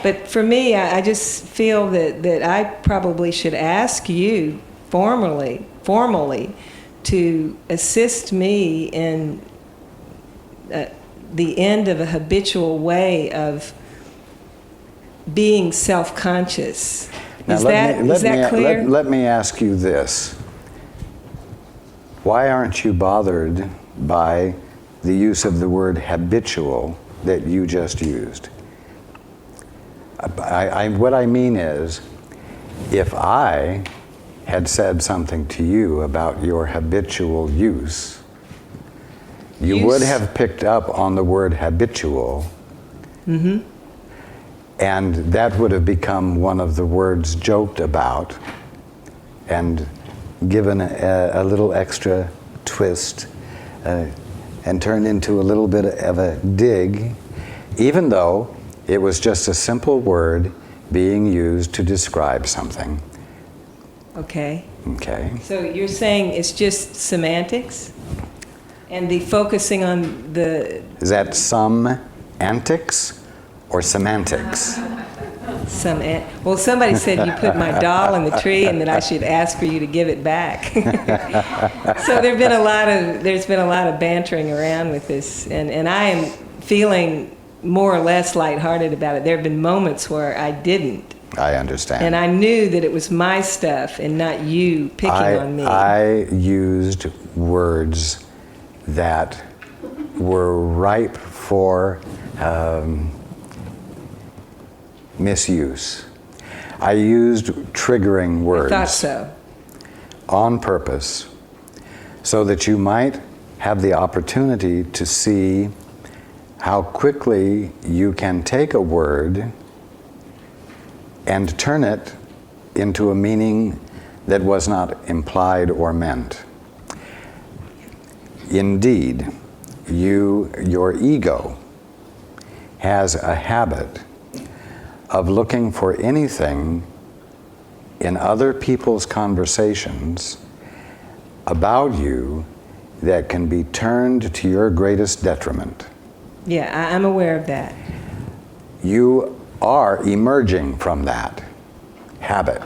But for me, I just feel that I probably should ask you formally to assist me in the end of a habitual way of being self-conscious. Now, Is that clear? Let me ask you this. Why aren't you bothered by the use of the word habitual that you just used? What I mean is, if I had said something to you about your habitual use, you would have picked up on the word habitual, and that would have become one of the words joked about and given a little extra twist and turned into a little bit of a dig, even though it was just a simple word being used to describe something. Okay. Okay. So you're saying it's just semantics? And the focusing on the... Is that some antics or semantics? Well, somebody said you put my doll in the tree and that I should ask for you to give it back. So there's been a lot of bantering around with this, and I am feeling more or less lighthearted about it. There have been moments where I didn't. I understand. And I knew that it was my stuff and not you picking on me. I used words that were ripe for misuse. I used triggering words. I thought so. On purpose, so that you might have the opportunity to see how quickly you can take a word and turn it into a meaning that was not implied or meant. Indeed, your ego has a habit of looking for anything in other people's conversations about you that can be turned to your greatest detriment. Yeah, I'm aware of that. You are emerging from that habit.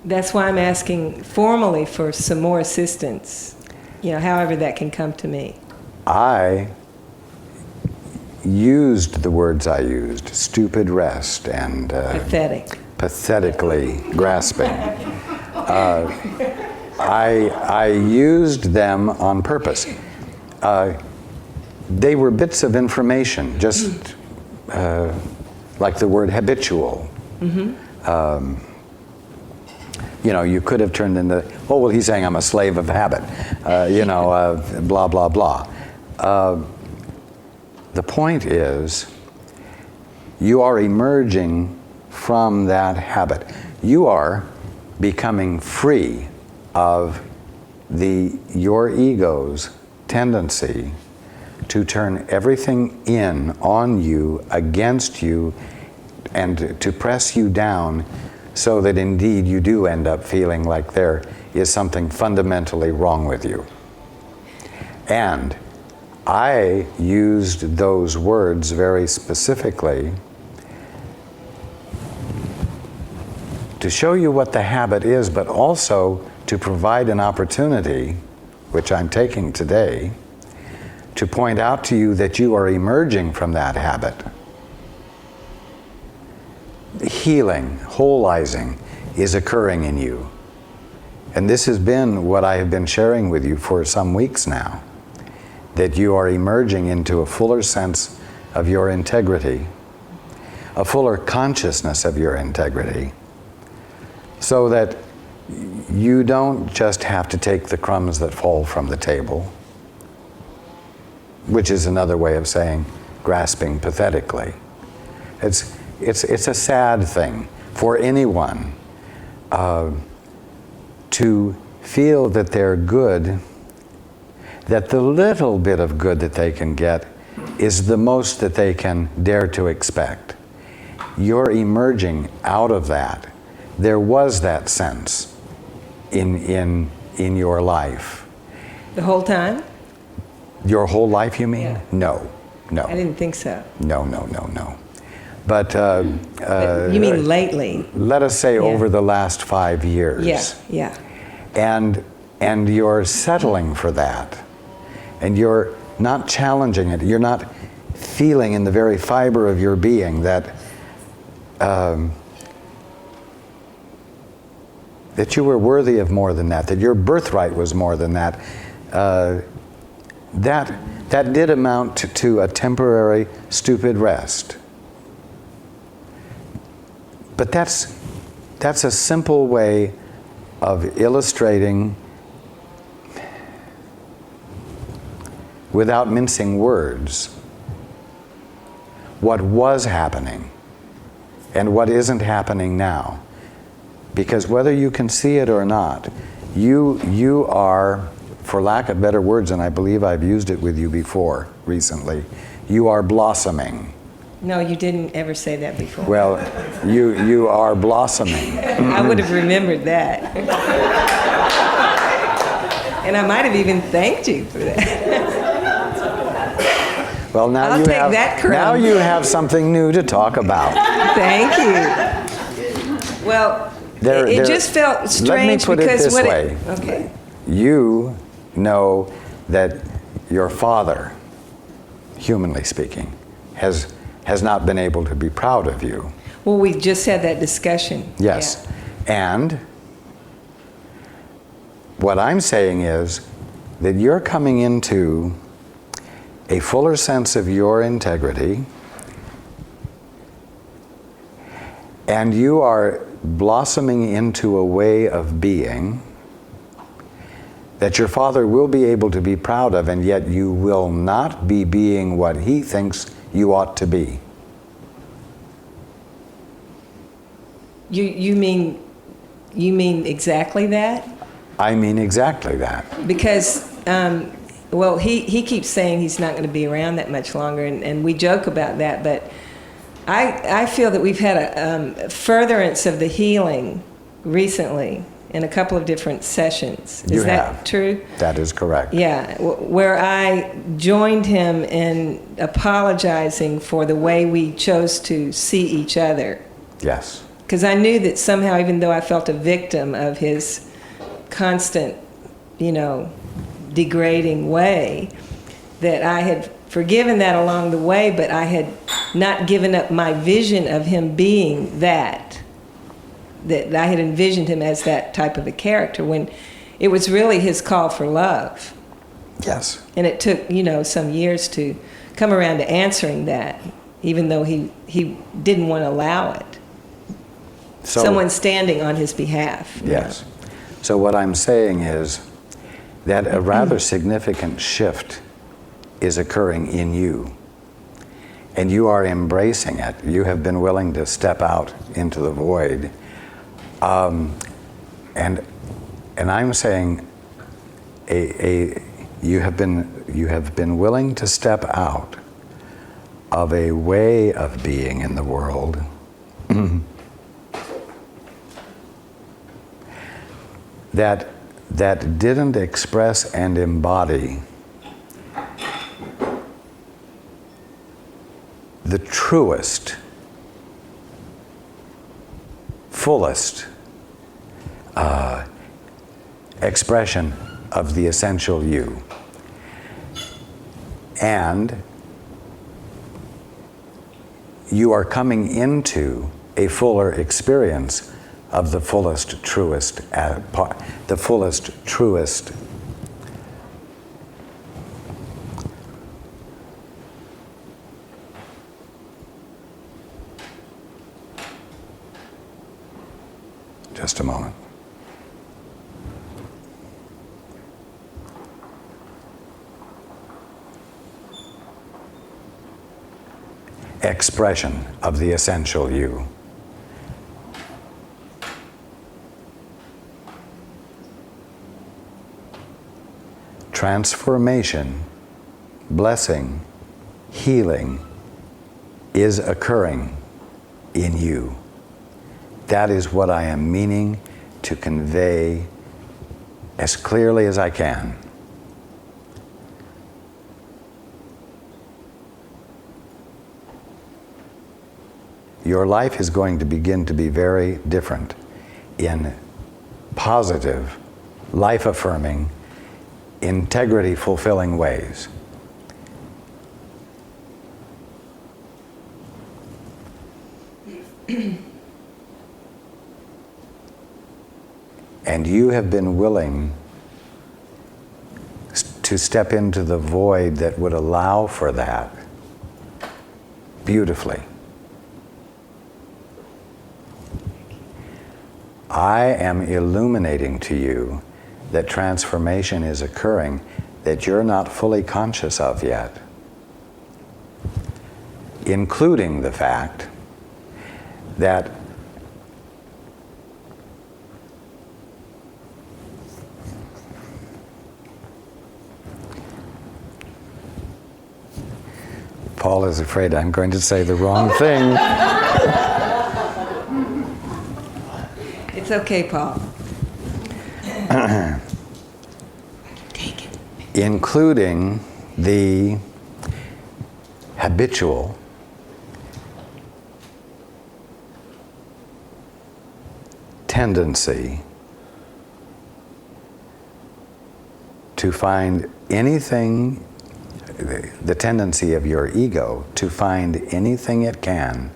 That's why I'm asking formally for some more assistance, however that can come to me. I used the words I used, stupid rest and pathetically grasping. I used them on purpose. They were bits of information, just like the word habitual. You could have turned into, oh, well, he's saying I'm a slave of habit, blah, blah, blah. The point is, you are emerging from that habit. You are becoming free of your ego's tendency to turn everything in on you, against you, and to press you down so that indeed you do end up feeling like there is something fundamentally wrong with you. And I used those words very specifically to show you what the habit is, but also to provide an opportunity, which I'm taking today, to point out to you that you are emerging from that habit. Healing, wholizing is occurring in you. And this has been what I have been sharing with you for some weeks now, that you are emerging into a fuller sense of your integrity, a fuller consciousness of your integrity, so that you don't just have to take the crumbs that fall from the table, which is another way of saying grasping pathetically. It's a sad thing for anyone to feel that they're good, that the little bit of good that they can get is the most that they can dare to expect. You're emerging out of that. There was that sense in your life. The whole time? Your whole life, you mean? Yeah. No. I didn't think so. No. But You mean lately? let us say over the last 5 years. Yeah. And you're settling for that. And you're not challenging it. You're not feeling in the very fiber of your being that that you were worthy of more than that your birthright was more than that. That did amount to a temporary stupid rest. But that's a simple way of illustrating, without mincing words, what was happening and what isn't happening now. Because whether you can see it or not, you are, for lack of better words, and I believe I've used it with you before recently, you are blossoming. No, you didn't ever say that before. Well, you are blossoming. I would have remembered that. And I might have even thanked you for that. Well, now I'll take that crumb. now you have something new to talk about. Thank you. Well, it just felt strange let me put because it this way. Okay. You know that your father, humanly speaking, has not been able to be proud of you. Well, we just had that discussion. Yes. Yeah. And what I'm saying is that you're coming into a fuller sense of your integrity, and you are blossoming into a way of being that your father will be able to be proud of, and yet you will not be being what he thinks you ought to be. You mean exactly that? I mean exactly that. Because well, he keeps saying he's not going to be around that much longer, and we joke about that, but I feel that we've had a furtherance of the healing recently in a couple of different sessions. Is that true? That is correct. Yeah, where I joined him in apologizing for the way we chose to see each other. Yes. Because I knew that somehow, even though I felt a victim of his constant, degrading way, that I had forgiven that along the way, but I had not given up my vision of him being that I had envisioned him as that type of a character, when it was really his call for love. Yes. And it took, some years to come around to answering that, even though he didn't want to allow it. So, someone standing on his behalf. Yes. So what I'm saying is that a rather significant shift is occurring in you, and you are embracing it. You have been willing to step out into the void, and I'm saying you have been willing to step out of a way of being in the world that didn't express and embody the truest, fullest expression of the essential you. And you are coming into a fuller experience of the fullest, truest, Just a moment. Expression of the essential you. Transformation, blessing, healing is occurring in you. That is what I am meaning to convey as clearly as I can. your life is going to begin to be very different in positive, life-affirming, integrity-fulfilling ways. And you have been willing to step into the void that would allow for that beautifully. I am illuminating to you that transformation is occurring that you're not fully conscious of yet, including the fact that Paul is afraid I'm going to say the wrong thing. It's okay, Paul. Take it. Including the habitual tendency to find anything, the tendency of your ego to find anything it can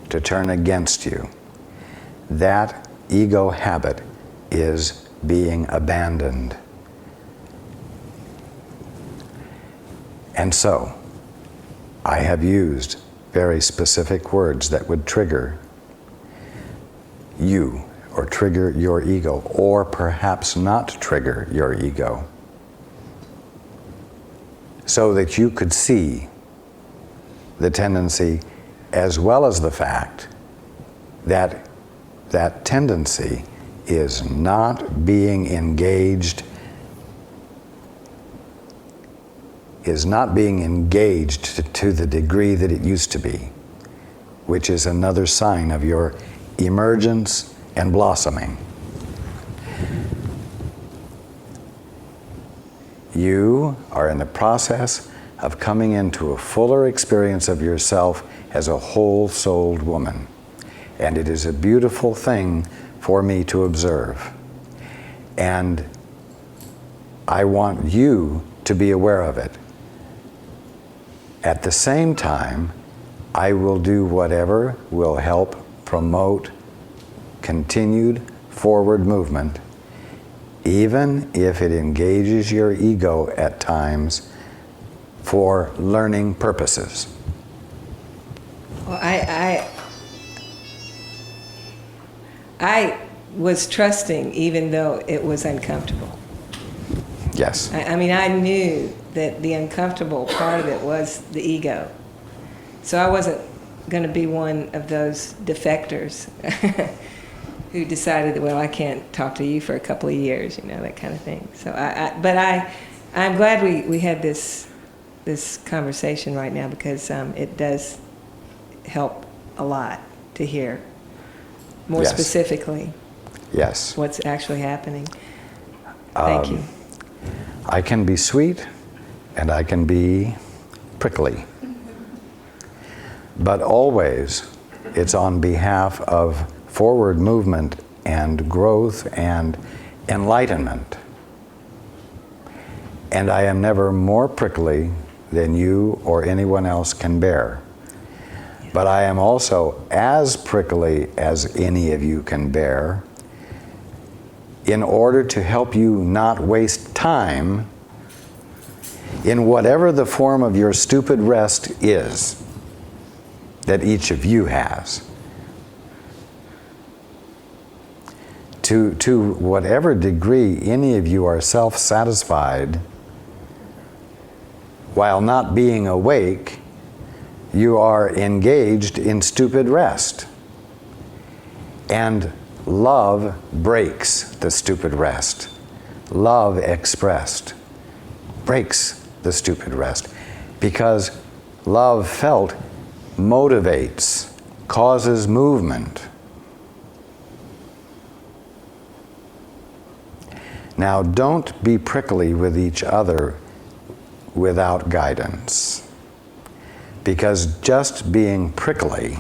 to turn against you. That ego habit is being abandoned. And so, I have used very specific words that would trigger you, or trigger your ego, or perhaps not trigger your ego, so that you could see the tendency as well as the fact that that tendency is not being engaged, to the degree that it used to be, which is another sign of your emergence and blossoming. You are in the process of coming into a fuller experience of yourself as a whole-souled woman. And it is a beautiful thing for me to observe. And I want you to be aware of it. At the same time, I will do whatever will help promote continued forward movement, even if it engages your ego at times for learning purposes. Well, I was trusting even though it was uncomfortable. Yes. I mean, I knew that the uncomfortable part of it was the ego. So I wasn't going to be one of those defectors who decided that, well, I can't talk to you for a couple of years, that kind of thing. So I'm glad we had this conversation right now, because it does help a lot to hear more Yes. specifically Yes. what's actually happening. Thank you. I can be sweet and I can be prickly. But always it's on behalf of forward movement and growth and enlightenment. And I am never more prickly than you or anyone else can bear. But I am also as prickly as any of you can bear, in order to help you not waste time in whatever the form of your stupid rest is that each of you has. To whatever degree any of you are self-satisfied while not being awake, you are engaged in stupid rest. And love breaks the stupid rest. Love expressed breaks the stupid rest, because love felt motivates, causes movement. Now, don't be prickly with each other without guidance, because just being prickly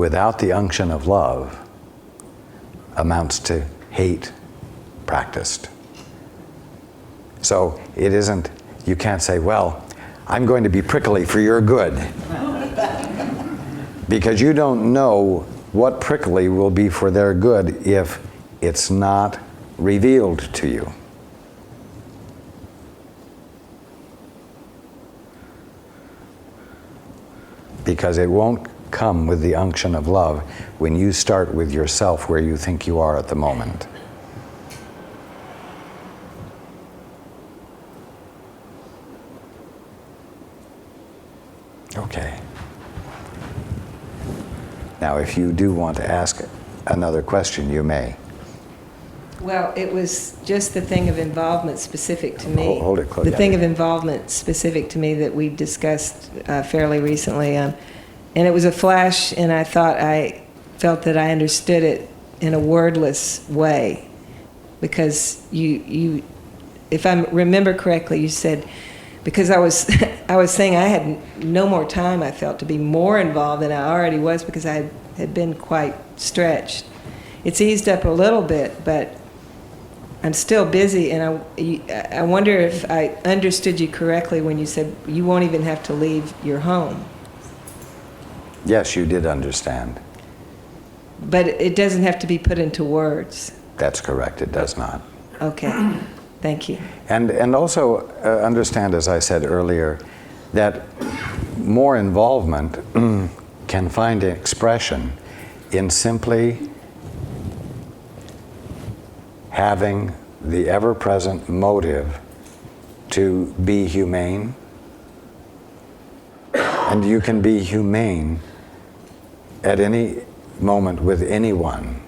without the unction of love amounts to hate practiced. So it isn't, you can't say, well, I'm going to be prickly for your good. Because you don't know what prickly will be for their good if it's not revealed to you. Because it won't come with the unction of love when you start with yourself where you think you are at the moment. Okay. Now, if you do want to ask another question, you may. Well, it was just the thing of involvement specific to me. Hold it close. The thing of involvement specific to me that we discussed fairly recently. And it was a flash, and I felt that I understood it in a wordless way. Because you if I remember correctly, you said, because I was saying I had no more time, I felt, to be more involved than I already was because I had been quite stretched. It's eased up a little bit, but I'm still busy, and I wonder if I understood you correctly when you said you won't even have to leave your home. Yes, you did understand. But it doesn't have to be put into words. That's correct, it does not. Okay, thank you. And also understand, as I said earlier, that more involvement can find expression in simply having the ever-present motive to be humane. And you can be humane at any moment with anyone.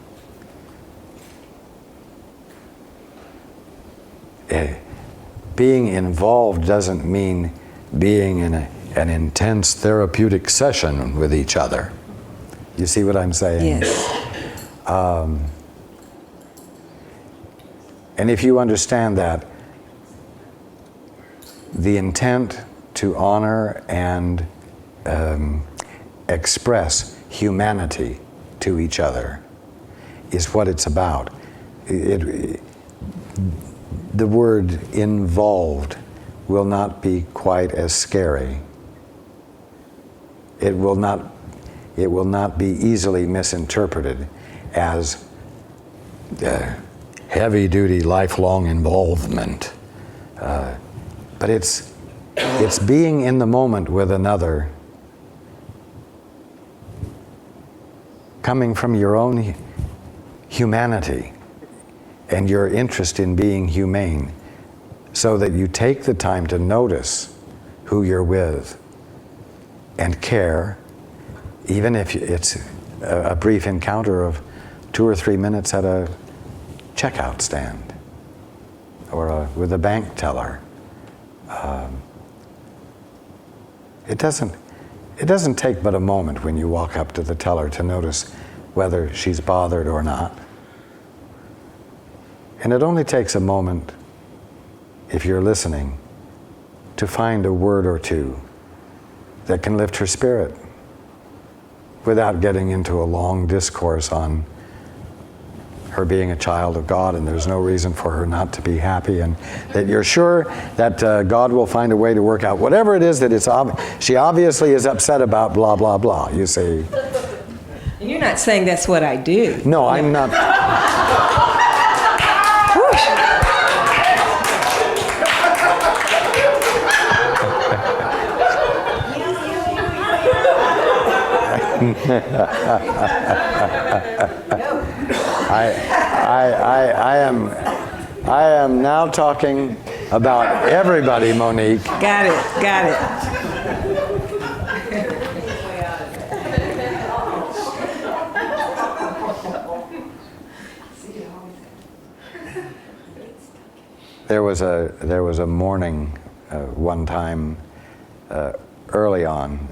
Being involved doesn't mean being in an intense therapeutic session with each other. You see what I'm saying? Yes. And if you understand that, the intent to honor and express humanity to each other is what it's about. The word involved will not be quite as scary. It will not be easily misinterpreted as heavy-duty, lifelong involvement. But it's being in the moment with another, coming from your own humanity and your interest in being humane, so that you take the time to notice who you're with and care, even if it's a brief encounter of 2 or 3 minutes at a checkout stand or with a bank teller. It doesn't take but a moment when you walk up to the teller to notice whether she's bothered or not. And it only takes a moment, if you're listening, to find a word or two that can lift her spirit without getting into a long discourse on her being a child of God and there's no reason for her not to be happy, and that you're sure that God will find a way to work out whatever it is that she obviously is upset about, blah, blah, blah, you see. And you're not saying that's what I do. No, I'm not. I am now talking about everybody, Monique. Got it. There was a morning one time early on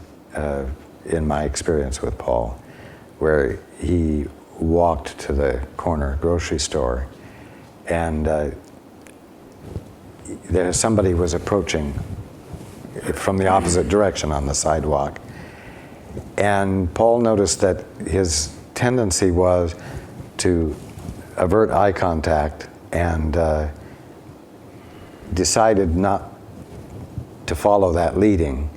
in my experience with Paul, where he walked to the corner grocery store, and somebody was approaching from the opposite direction on the sidewalk, And Paul noticed that his tendency was to avert eye contact, and decided not to follow that leading.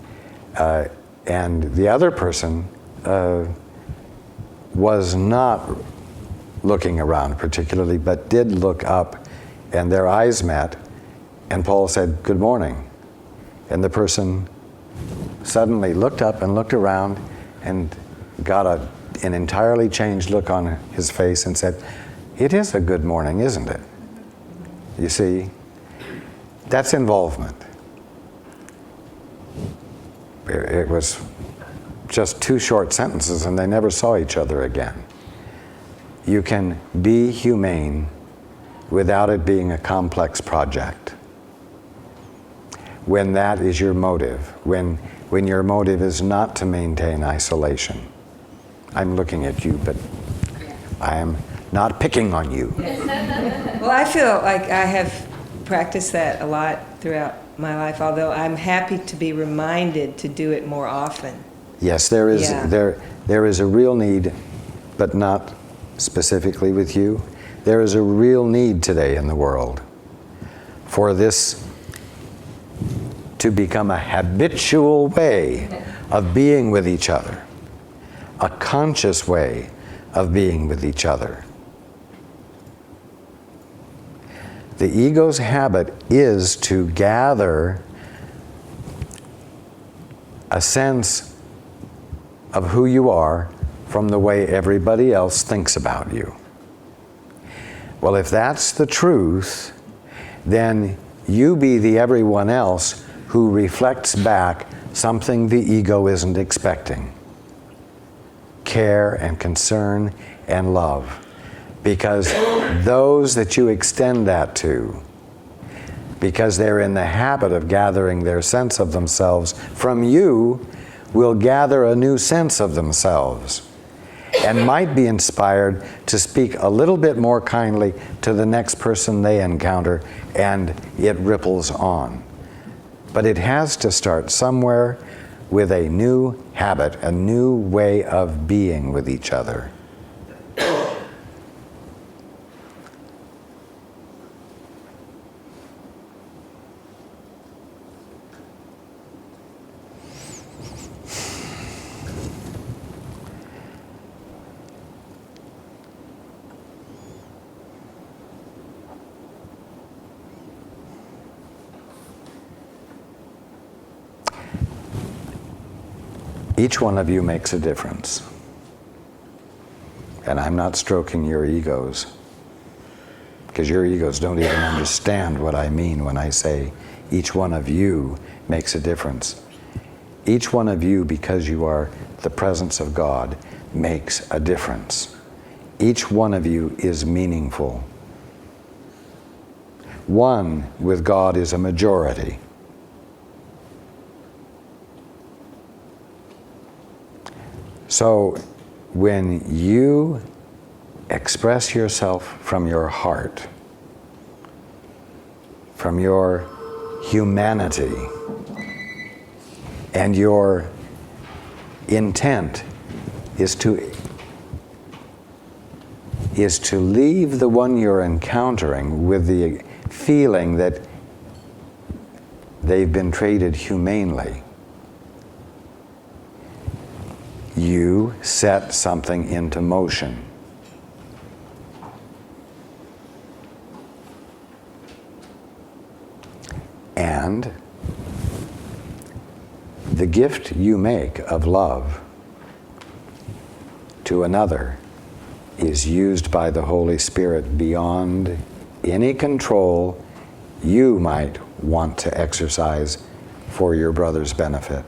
And the other person was not looking around particularly, but did look up, and their eyes met, and Paul said, "Good morning." And the person suddenly looked up and looked around and got an entirely changed look on his face and said, "It is a good morning, isn't it?" You see, that's involvement. It was just 2 short sentences, and they never saw each other again. You can be humane without it being a complex project. When that is your motive, when your motive is not to maintain isolation. I'm looking at you, but I am not picking on you. Well, I feel like I have practiced that a lot throughout my life, although I'm happy to be reminded to do it more often. Yes, there is, Yeah. there is a real need, but not specifically with you. There is a real need today in the world for this to become a habitual way of being with each other, a conscious way of being with each other. The ego's habit is to gather a sense of who you are from the way everybody else thinks about you. Well, if that's the truth, then you be the everyone else who reflects back something the ego isn't expecting. Care and concern and love. Because those that you extend that to, because they're in the habit of gathering their sense of themselves from you, will gather a new sense of themselves and might be inspired to speak a little bit more kindly to the next person they encounter, and it ripples on. But it has to start somewhere with a new habit, a new way of being with each other. Each one of you makes a difference. And I'm not stroking your egos, because your egos don't even understand what I mean when I say each one of you makes a difference. Each one of you, because you are the presence of God, makes a difference. Each one of you is meaningful. One with God is a majority. So when you express yourself from your heart, from your humanity, and your intent is to leave the one you're encountering with the feeling that they've been treated humanely, you set something into motion. And the gift you make of love to another is used by the Holy Spirit beyond any control you might want to exercise for your brother's benefit.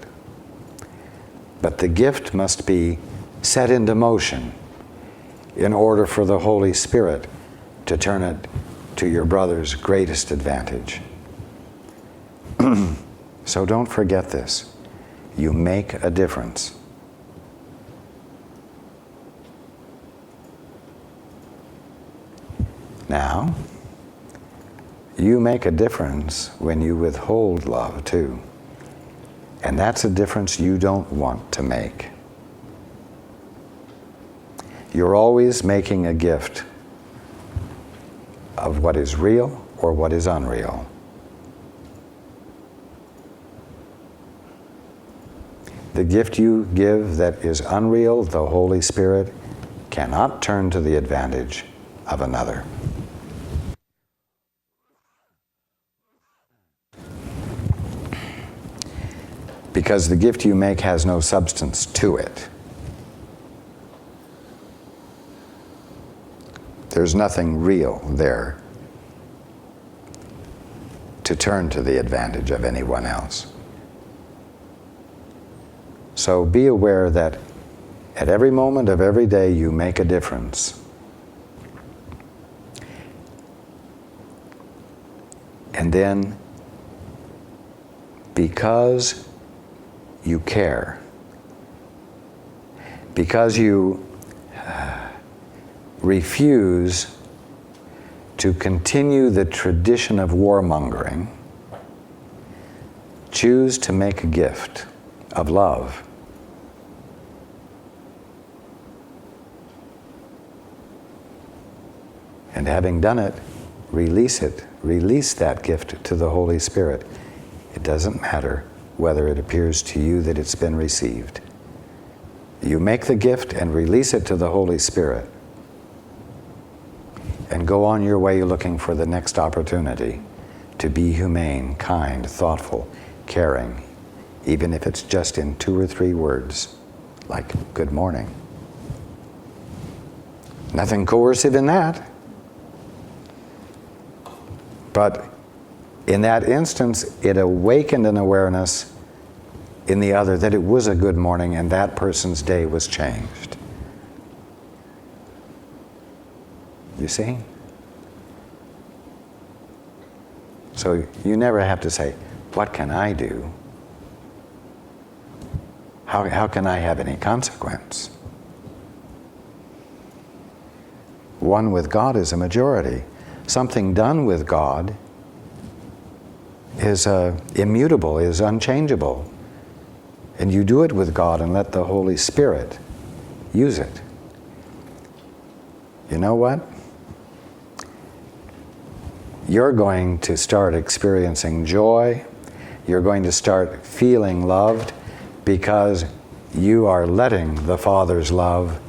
But the gift must be set into motion in order for the Holy Spirit to turn it to your brother's greatest advantage. So don't forget this. You make a difference. Now, you make a difference when you withhold love too. And that's a difference you don't want to make. You're always making a gift of what is real or what is unreal. The gift you give that is unreal, the Holy Spirit, cannot turn to the advantage of another. Because the gift you make has no substance to it. There's nothing real there to turn to the advantage of anyone else. So be aware that at every moment of every day you make a difference. And then, because you care, because you refuse to continue the tradition of warmongering, choose to make a gift of love. And having done it, release it. Release that gift to the Holy Spirit. It doesn't matter whether it appears to you that it's been received. You make the gift and release it to the Holy Spirit. And go on your way looking for the next opportunity to be humane, kind, thoughtful, caring, even if it's just in 2 or 3 words, like good morning. Nothing coercive in that. But in that instance, it awakened an awareness in the other that it was a good morning and that person's day was changed. You see? So you never have to say, what can I do? How can I have any consequence? One with God is a majority. Something done with God is immutable, is unchangeable. And you do it with God and let the Holy Spirit use it. You know what? You're going to start experiencing joy. You're going to start feeling loved because you are letting the Father's love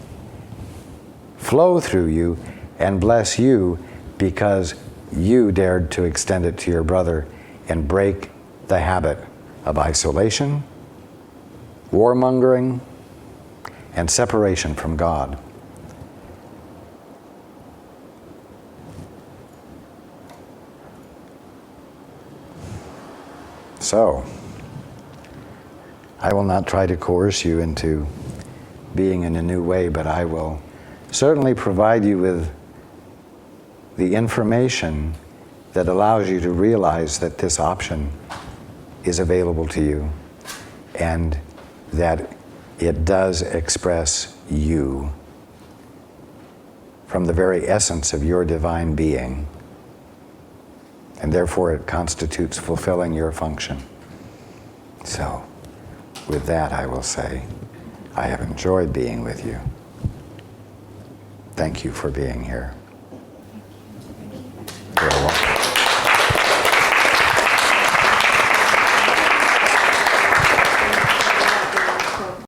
flow through you and bless you because you dared to extend it to your brother and break the habit of isolation, warmongering, and separation from God. So, I will not try to coerce you into being in a new way, but I will certainly provide you with the information that allows you to realize that this option is available to you and that it does express you from the very essence of your divine being. And therefore it constitutes fulfilling your function. So, with that I will say, I have enjoyed being with you. Thank you for being here. You're welcome.